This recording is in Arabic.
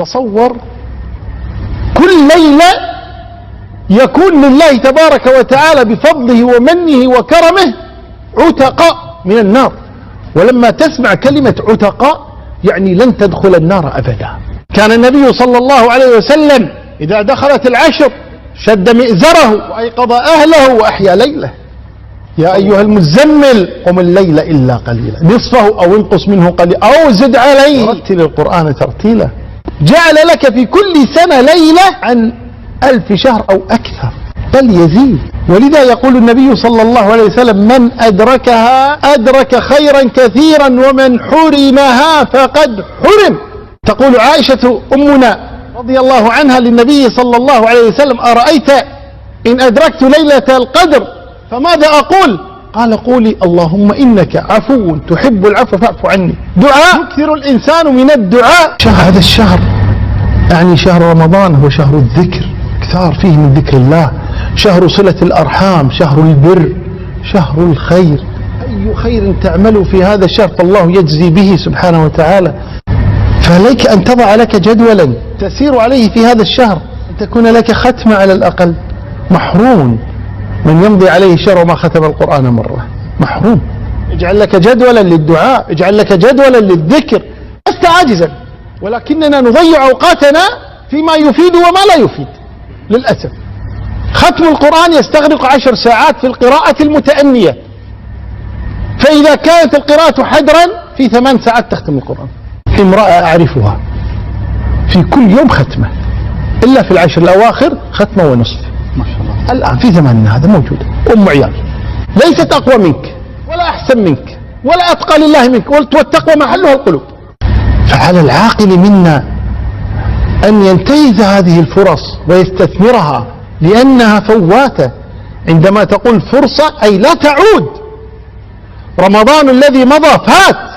تصور كل ليلة يكون لله تبارك وتعالى بفضله ومنه وكرمه عتقاء من النار. ولما تسمع كلمة عتقاء يعني لن تدخل النار أبدا. كان النبي صلى الله عليه وسلم إذا دخلت العشر شد مئزره وأيقظ أهله وأحيا ليله. يا أيها المزمل قم الليل إلا قليلا نصفه أو انقص منه قليلا أو زد عليه ورتل القرآن ترتيلا. جعل لك في كل سنة ليلة عن 1000 شهر أو أكثر بل يزيد. ولذا يقول النبي صلى الله عليه وسلم من أدركها أدرك خيرا كثيرا ومن حرمها فقد حرم. تقول عائشة أمنا رضي الله عنها للنبي صلى الله عليه وسلم أرأيت إن أدركت ليلة القدر فماذا أقول؟ قال قولي اللهم إنك عفو تحب العفو فاعف عني. دعاء يكثر الإنسان من الدعاء. هذا الشهر يعني شهر رمضان هو شهر الذكر، كثار فيه من ذكر الله، شهر صلة الأرحام، شهر البر، شهر الخير. أي خير تعمل في هذا الشهر فالله يجزي به سبحانه وتعالى. فعليك أن تضع لك جدولا تسير عليه في هذا الشهر، أن تكون لك ختمة على الأقل. محروم من يمضي عليه شهر وما ختم القرآن مرة، محروم. اجعل لك جدولا للدعاء، اجعل لك جدولا للذكر. لست عاجزا، ولكننا نضيع أوقاتنا فيما يفيد وما لا يفيد للأسف. ختم القرآن يستغرق 10 ساعات في القراءة المتأنية، فإذا كانت القراءة حدرا في 8 ساعات تختم القرآن. امرأة أعرفها في كل يوم ختمة، إلا في العشر الأواخر ختمة ونصف ما شاء الله. الآن في زماننا هذا موجودة. أم عيال ليست أقوى منك ولا أحسن منك ولا أتقى لله منك، والتقوى محلها القلوب. فعلى العاقل منا أن ينتهز هذه الفرص ويستثمرها لأنها فواتة. عندما تقول فرصة أي لا تعود. رمضان الذي مضى فات،